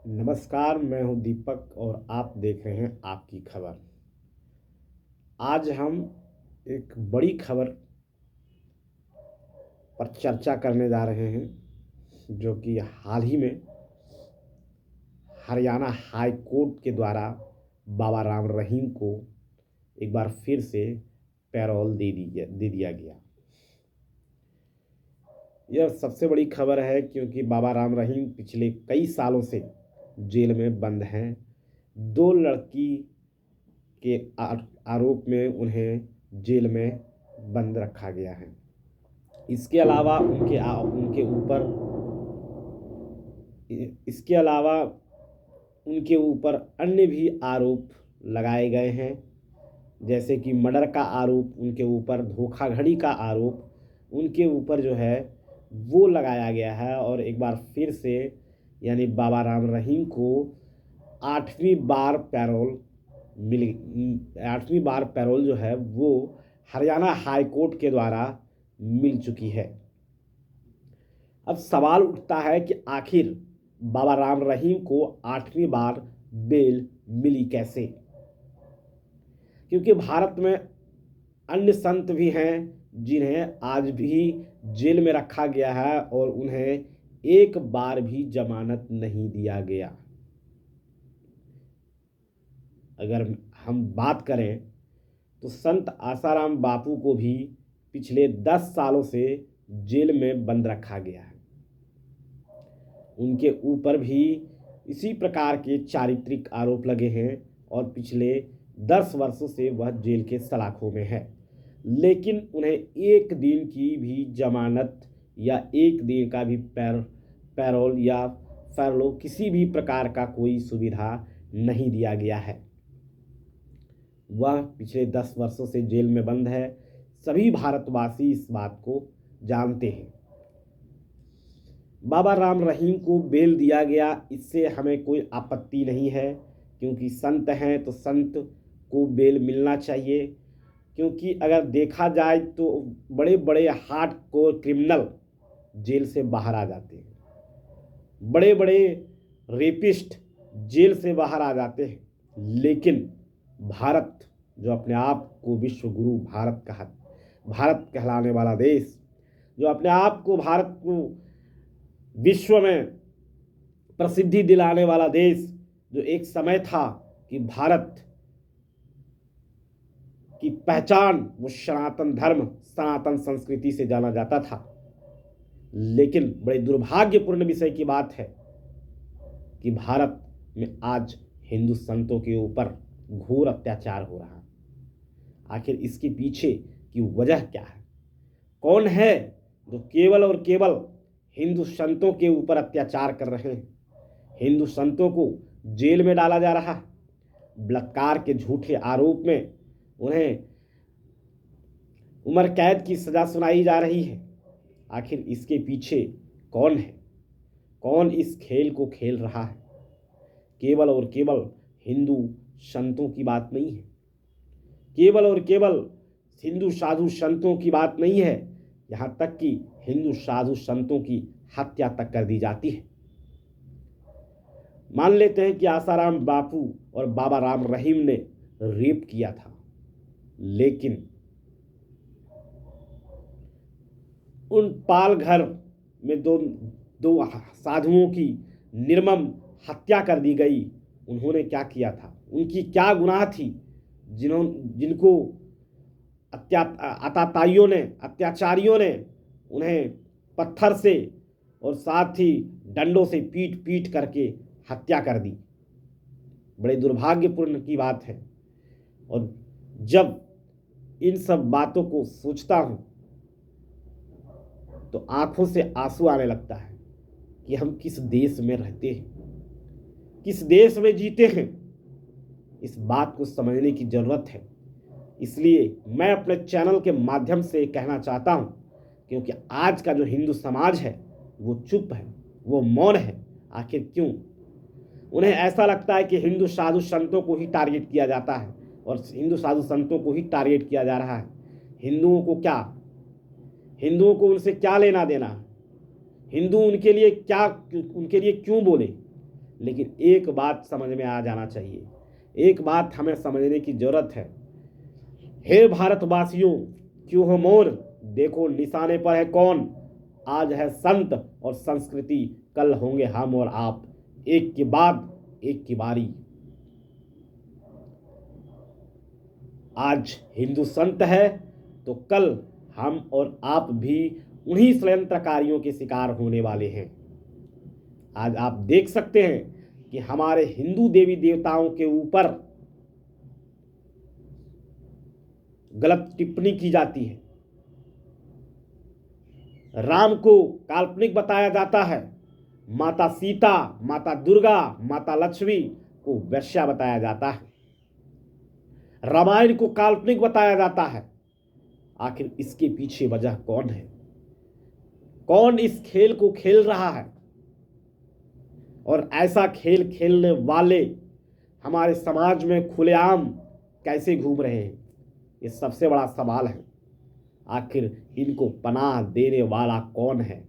नमस्कार, मैं हूं दीपक और आप देख रहे हैं आपकी खबर। आज हम एक बड़ी खबर पर चर्चा करने जा रहे हैं, जो कि हाल ही में हरियाणा हाई कोर्ट के द्वारा बाबा राम रहीम को एक बार फिर से पैरोल दे दिया गया। यह सबसे बड़ी खबर है क्योंकि बाबा राम रहीम पिछले कई सालों से जेल में बंद हैं। दो लड़की के आरोप में उन्हें जेल में बंद रखा गया है। इसके अलावा उनके ऊपर अन्य भी आरोप लगाए गए हैं, जैसे कि मर्डर का आरोप उनके ऊपर, धोखाधड़ी का आरोप उनके ऊपर जो है वो लगाया गया है। और एक बार फिर से यानी बाबा राम रहीम को आठवीं बार पैरोल जो है वो हरियाणा हाई कोर्ट के द्वारा मिल चुकी है। अब सवाल उठता है कि आखिर बाबा राम रहीम को आठवीं बार बेल मिली कैसे, क्योंकि भारत में अन्य संत भी हैं जिन्हें आज भी जेल में रखा गया है और उन्हें एक बार भी जमानत नहीं दिया गया। अगर हम बात करें तो संत आसाराम बापू को भी पिछले 10 सालों से जेल में बंद रखा गया है। उनके ऊपर भी इसी प्रकार के चारित्रिक आरोप लगे हैं और पिछले 10 वर्षों से वह जेल के सलाखों में है, लेकिन उन्हें एक दिन की भी जमानत या एक दिन का भी पैरोल या फैरलो किसी भी प्रकार का कोई सुविधा नहीं दिया गया है। वह पिछले 10 वर्षों से जेल में बंद है। सभी भारतवासी इस बात को जानते हैं। बाबा राम रहीम को बेल दिया गया, इससे हमें कोई आपत्ति नहीं है, क्योंकि संत हैं तो संत को बेल मिलना चाहिए। क्योंकि अगर देखा जाए तो बड़े बड़े हार्डकोर क्रिमिनल जेल से बाहर आ जाते हैं, बड़े बड़े रेपिस्ट जेल से बाहर आ जाते हैं, लेकिन भारत जो अपने आप को विश्व गुरु भारत कहलाने वाला देश, जो अपने आप को भारत को विश्व में प्रसिद्धि दिलाने वाला देश, जो एक समय था कि भारत की पहचान वो सनातन धर्म, सनातन संस्कृति से जाना जाता था, लेकिन बड़े दुर्भाग्यपूर्ण विषय की बात है कि भारत में आज हिंदू संतों के ऊपर घोर अत्याचार हो रहा है। आखिर इसके पीछे की वजह क्या है? कौन है जो केवल और केवल हिंदू संतों के ऊपर अत्याचार कर रहे हैं? हिंदू संतों को जेल में डाला जा रहा है, बलात्कार के झूठे आरोप में उन्हें उम्र कैद की सजा सुनाई जा रही है। आखिर इसके पीछे कौन है? कौन इस खेल को खेल रहा है? केवल और केवल हिंदू संतों की बात नहीं है, केवल और केवल हिंदू साधु संतों की बात नहीं है, यहाँ तक कि हिंदू साधु संतों की हत्या तक कर दी जाती है। मान लेते हैं कि आसाराम बापू और बाबा राम रहीम ने रेप किया था, लेकिन उन पाल घर में दो साधुओं की निर्मम हत्या कर दी गई। उन्होंने क्या किया था? उनकी क्या गुनाह थी जिनको अत्याचारियों ने उन्हें पत्थर से और साथ ही डंडों से पीट पीट करके हत्या कर दी? बड़े दुर्भाग्यपूर्ण की बात है। और जब इन सब बातों को सोचता हूँ तो आंखों से आंसू आने लगता है कि हम किस देश में रहते हैं, किस देश में जीते हैं। इस बात को समझने की जरूरत है। इसलिए मैं अपने चैनल के माध्यम से कहना चाहता हूं, क्योंकि आज का जो हिंदू समाज है वो चुप है, वो मौन है। आखिर क्यों? उन्हें ऐसा लगता है कि हिंदू साधु संतों को ही टारगेट किया जाता है और हिंदू साधु संतों को ही टारगेट किया जा रहा है। हिंदुओं को क्या? हिंदुओं को उनसे क्या लेना देना? हिंदू उनके लिए क्यों बोले? लेकिन एक बात समझ में आ जाना चाहिए, एक बात हमें समझने की जरूरत है। हे भारतवासियों, क्यों हो मौन? देखो निशाने पर है कौन। आज है संत और संस्कृति, कल होंगे हम और आप, एक के बाद एक की बारी। आज हिंदू संत है तो कल हम और आप भी उन्हीं षड्यंत्रकारियों के शिकार होने वाले हैं। आज आप देख सकते हैं कि हमारे हिंदू देवी देवताओं के ऊपर गलत टिप्पणी की जाती है। राम को काल्पनिक बताया जाता है, माता सीता, माता दुर्गा, माता लक्ष्मी को वैश्या बताया जाता है। रामायण को काल्पनिक बताया जाता है। आखिर इसके पीछे वजह कौन है? कौन इस खेल को खेल रहा है? और ऐसा खेल खेलने वाले हमारे समाज में खुलेआम कैसे घूम रहे हैं? ये सबसे बड़ा सवाल है। आखिर इनको पनाह देने वाला कौन है?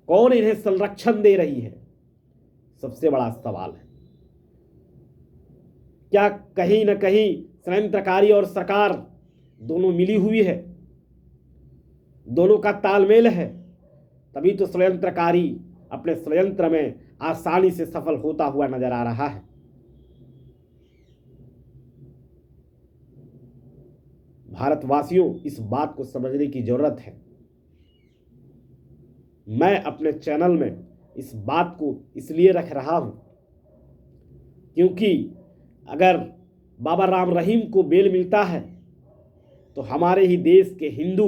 कौन इन्हें संरक्षण दे रही है? सबसे बड़ा सवाल है। क्या कहीं न कहीं षड्यंत्रकारी और सरकार दोनों मिली हुई है? दोनों का तालमेल है, तभी तो षड्यंत्रकारी अपने षड्यंत्र में आसानी से सफल होता हुआ नजर आ रहा है। भारतवासियों, इस बात को समझने की जरूरत है। मैं अपने चैनल में इस बात को इसलिए रख रहा हूं क्योंकि अगर बाबा राम रहीम को बेल मिलता है तो हमारे ही देश के हिंदू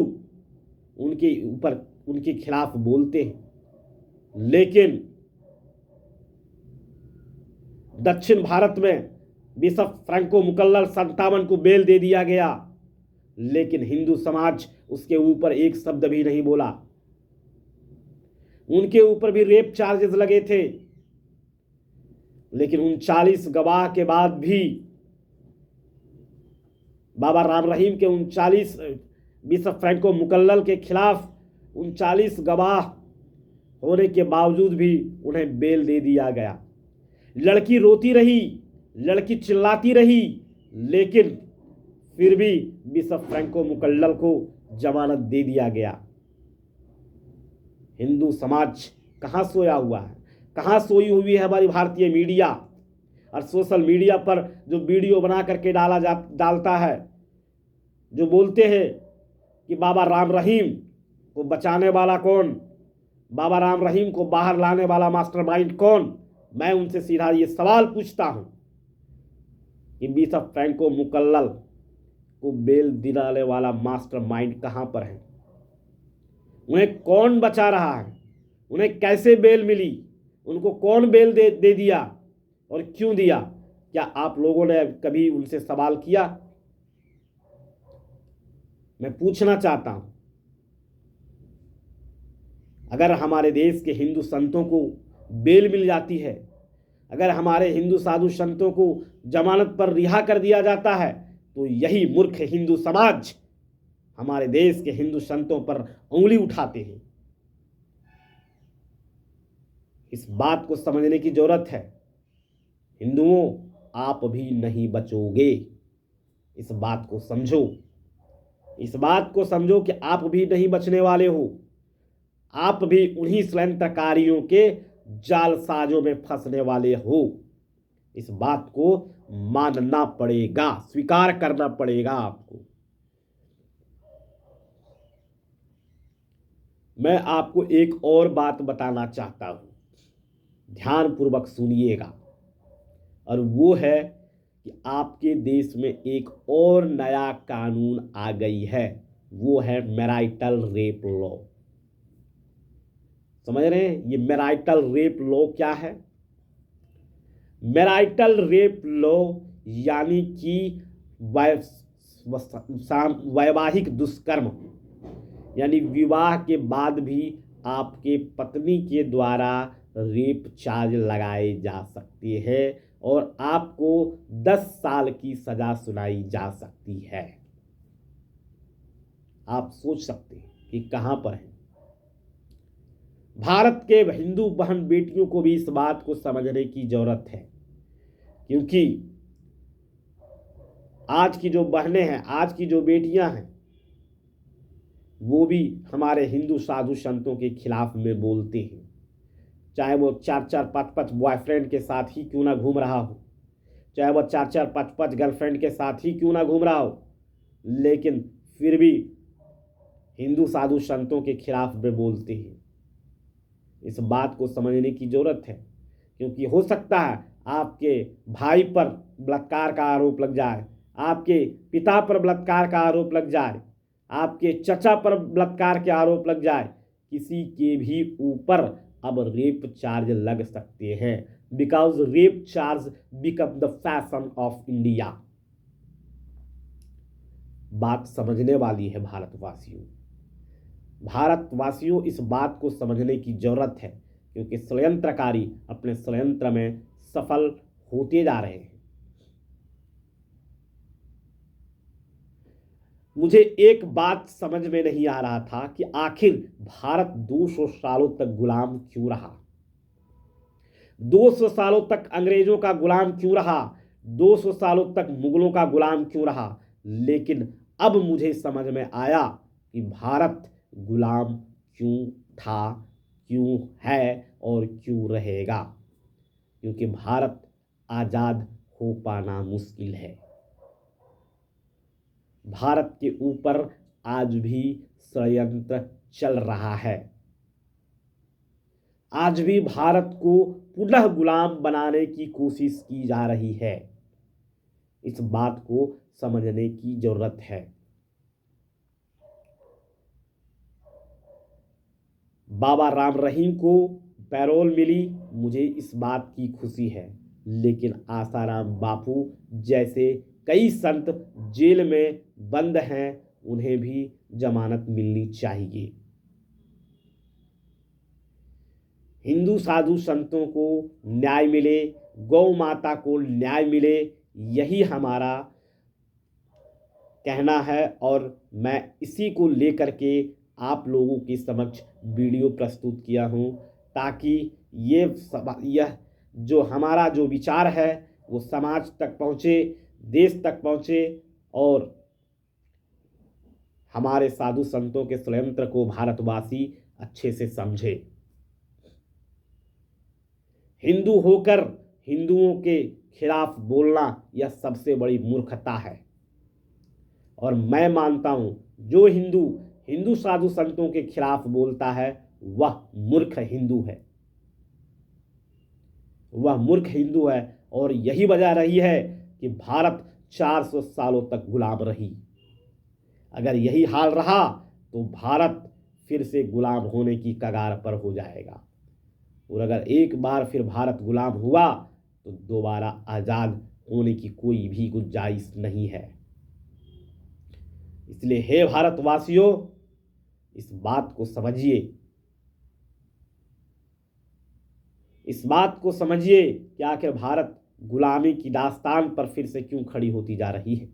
उनके ऊपर, उनके खिलाफ बोलते हैं। लेकिन दक्षिण भारत में बिशप फ्रैंको मुकल्लल 57 को बेल दे दिया गया, लेकिन हिंदू समाज उसके ऊपर एक शब्द भी नहीं बोला। उनके ऊपर भी रेप चार्जेस लगे थे, लेकिन 39 गवाह के बाद भी बाबा राम रहीम के 39 बिशप फ्रैंको मुकल्लल के खिलाफ 39 गवाह होने के बावजूद भी उन्हें बेल दे दिया गया। लड़की रोती रही, लड़की चिल्लाती रही, लेकिन फिर भी बिशप फ्रैंको मुकल्लल को जमानत दे दिया गया। हिंदू समाज कहाँ सोया हुआ है? कहाँ सोई हुई है हमारी भारतीय मीडिया? और सोशल मीडिया पर जो वीडियो बना करके डालता है, जो बोलते हैं कि बाबा राम रहीम को बचाने वाला कौन, बाबा राम रहीम को बाहर लाने वाला मास्टरमाइंड कौन? मैं उनसे सीधा ये सवाल पूछता हूं कि बिशप फ्रैंको मुकल्लल को बेल दिलाने वाला मास्टरमाइंड कहां पर है? उन्हें कौन बचा रहा है? उन्हें कैसे बेल मिली? उनको कौन बेल दे दिया और क्यों दिया? क्या आप लोगों ने कभी उनसे सवाल किया? मैं पूछना चाहता हूं, अगर हमारे देश के हिंदू संतों को बेल मिल जाती है, अगर हमारे हिंदू साधु संतों को जमानत पर रिहा कर दिया जाता है, तो यही मूर्ख हिंदू समाज हमारे देश के हिंदू संतों पर उंगली उठाते हैं। इस बात को समझने की जरूरत है। हिंदुओं, आप भी नहीं बचोगे। इस बात को समझो, इस बात को समझो कि आप भी नहीं बचने वाले हो। आप भी उन्हीं षड्यंत्रकारियों के जालसाजों में फंसने वाले हो। इस बात को मानना पड़ेगा, स्वीकार करना पड़ेगा आपको। मैं आपको एक और बात बताना चाहता हूं, ध्यानपूर्वक सुनिएगा, और वो है कि आपके देश में एक और नया कानून आ गई है, वो है मैराइटल रेप लॉ। समझ रहे हैं ये मैराइटल रेप लॉ क्या है? मैराइटल रेप लॉ यानी कि वैवाहिक दुष्कर्म, यानी विवाह के बाद भी आपके पत्नी के द्वारा रेप चार्ज लगाए जा सकते हैं और आपको 10 साल की सजा सुनाई जा सकती है। आप सोच सकते हैं कि कहां पर है। भारत के हिंदू बहन बेटियों को भी इस बात को समझने की जरूरत है, क्योंकि आज की जो बहनें हैं, आज की जो बेटियां हैं, वो भी हमारे हिंदू साधु संतों के खिलाफ में बोलते हैं। चाहे वो 4-4 5-5 बॉयफ्रेंड के साथ ही क्यों ना घूम रहा हो, चाहे वो 4-4 5-5 गर्लफ्रेंड के साथ ही क्यों ना घूम रहा हो, लेकिन फिर भी हिंदू साधु संतों के खिलाफ में बोलते हैं। इस बात को समझने की जरूरत है, क्योंकि हो सकता है आपके भाई पर बलात्कार का आरोप लग जाए, आपके पिता पर बलात्कार का आरोप लग जाए, आपके चचा पर बलात्कार के आरोप लग जाए, किसी के भी ऊपर अब रेप चार्ज लग सकते हैं, because rape charge become the fashion of India. बात समझने वाली है भारतवासियों। भारतवासियों इस बात को समझने की जरूरत है, क्योंकि षड्यंत्रकारी अपने षड्यंत्र में सफल होते जा रहे हैं। मुझे एक बात समझ में नहीं आ रहा था कि आखिर भारत 200 सालों तक गुलाम क्यों रहा, 200 सालों तक अंग्रेजों का गुलाम क्यों रहा, 200 सालों तक मुगलों का गुलाम क्यों रहा। लेकिन अब मुझे समझ में आया कि भारत गुलाम क्यों था, क्यों है और क्यों रहेगा, क्योंकि भारत आज़ाद हो पाना मुश्किल है। भारत के ऊपर आज भी षड्यंत्र चल रहा है, आज भी भारत को पुनः गुलाम बनाने की कोशिश की जा रही है। इस बात को समझने की जरूरत है। बाबा राम रहीम को पैरोल मिली, मुझे इस बात की खुशी है, लेकिन आसाराम बापू जैसे कई संत जेल में बंद हैं, उन्हें भी जमानत मिलनी चाहिए। हिंदू साधु संतों को न्याय मिले, गौ माता को न्याय मिले, यही हमारा कहना है। और मैं इसी को लेकर के आप लोगों के समक्ष वीडियो प्रस्तुत किया हूँ, ताकि यह जो हमारा जो विचार है वो समाज तक पहुँचे, देश तक पहुँचे, और हमारे साधु संतों के षड्यंत्र को भारतवासी अच्छे से समझे। हिंदू होकर हिंदुओं के खिलाफ बोलना यह सबसे बड़ी मूर्खता है, और मैं मानता हूं जो हिंदू साधु संतों के खिलाफ बोलता है वह मूर्ख हिंदू है, वह मूर्ख हिंदू है। और यही वजह रही है कि भारत 400 सालों तक गुलाम रही। अगर यही हाल रहा तो भारत फिर से गुलाम होने की कगार पर हो जाएगा, और अगर एक बार फिर भारत गुलाम हुआ तो दोबारा आज़ाद होने की कोई भी गुंजाइश नहीं है। इसलिए हे भारतवासियों, इस बात को समझिए, इस बात को समझिए कि आखिर भारत गुलामी की दास्तान पर फिर से क्यों खड़ी होती जा रही है।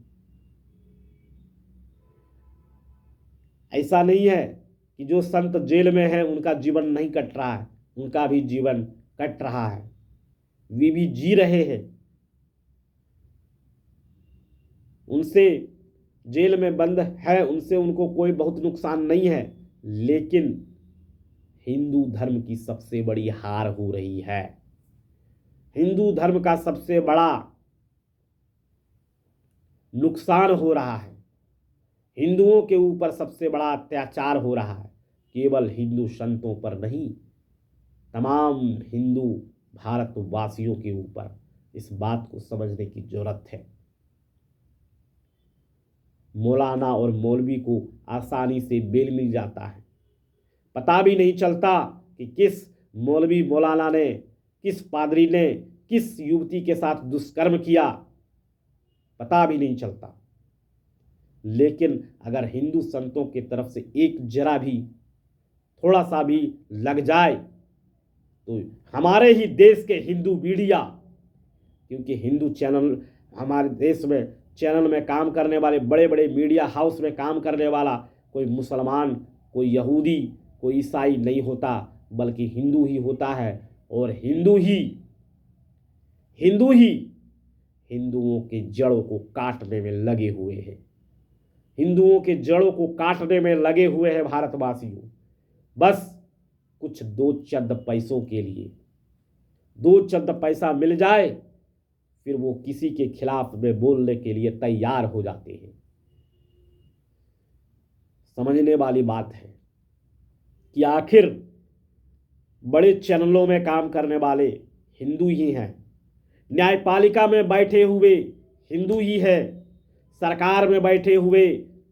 ऐसा नहीं है कि जो संत जेल में हैं उनका जीवन नहीं कट रहा है, उनका भी जीवन कट रहा है, वे भी जी रहे हैं। उनसे जेल में बंद है, उनसे उनको कोई बहुत नुकसान नहीं है, लेकिन हिंदू धर्म की सबसे बड़ी हार हो रही है। हिंदू धर्म का सबसे बड़ा नुकसान हो रहा है, हिंदुओं के ऊपर सबसे बड़ा अत्याचार हो रहा है, केवल हिंदू संतों पर नहीं, तमाम हिंदू भारतवासियों के ऊपर। इस बात को समझने की जरूरत है। मौलाना और मौलवी को आसानी से बेल मिल जाता है, पता भी नहीं चलता कि किस मौलवी मौलाना ने, किस पादरी ने किस युवती के साथ दुष्कर्म किया, पता भी नहीं चलता। लेकिन अगर हिंदू संतों की तरफ से एक जरा भी, थोड़ा सा भी लग जाए तो हमारे ही देश के हिंदू मीडिया, क्योंकि हिंदू चैनल हमारे देश में चैनल में काम करने वाले, बड़े बड़े मीडिया हाउस में काम करने वाला कोई मुसलमान, कोई यहूदी, कोई ईसाई नहीं होता। बल्कि हिंदू ही होता है, और हिंदू ही हिंदुओं के जड़ों को काटने में लगे हुए हैं। हिंदुओं के जड़ों को काटने में लगे हुए हैं भारतवासियों। बस कुछ दो चंद पैसों के लिए, दो चंद पैसा मिल जाए, फिर वो किसी के खिलाफ में बोलने के लिए तैयार हो जाते हैं। समझने वाली बात है कि आखिर बड़े चैनलों में काम करने वाले हिंदू ही हैं, न्यायपालिका में बैठे हुए हिंदू ही है, सरकार में बैठे हुए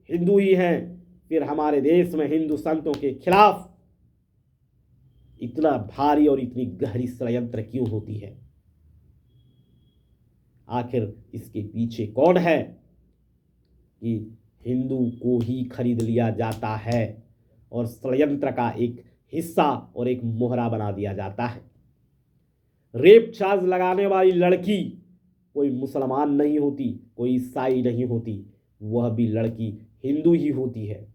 हिंदू ही हैं, फिर हमारे देश में हिंदू संतों के खिलाफ इतना भारी और इतनी गहरी षड्यंत्र क्यों होती है? आखिर इसके पीछे कौन है कि हिंदू को ही खरीद लिया जाता है और षड्यंत्र का एक हिस्सा और एक मोहरा बना दिया जाता है। रेप चार्ज लगाने वाली लड़की कोई मुसलमान नहीं होती, कोई ईसाई नहीं होती, वह भी लड़की हिंदू ही होती है।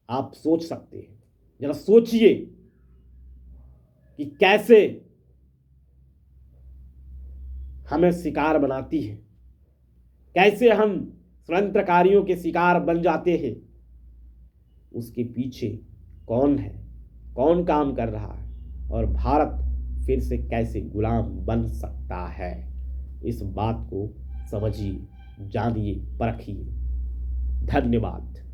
आप सोच सकते हैं, जरा सोचिए कि कैसे हमें शिकार बनाती है, कैसे हम षड्यंत्रकारियों के शिकार बन जाते हैं। उसके पीछे कौन है, कौन काम कर रहा है, और भारत फिर से कैसे गुलाम बन सकता है? इस बात को समझिए, जानिए, परखिए। धन्यवाद।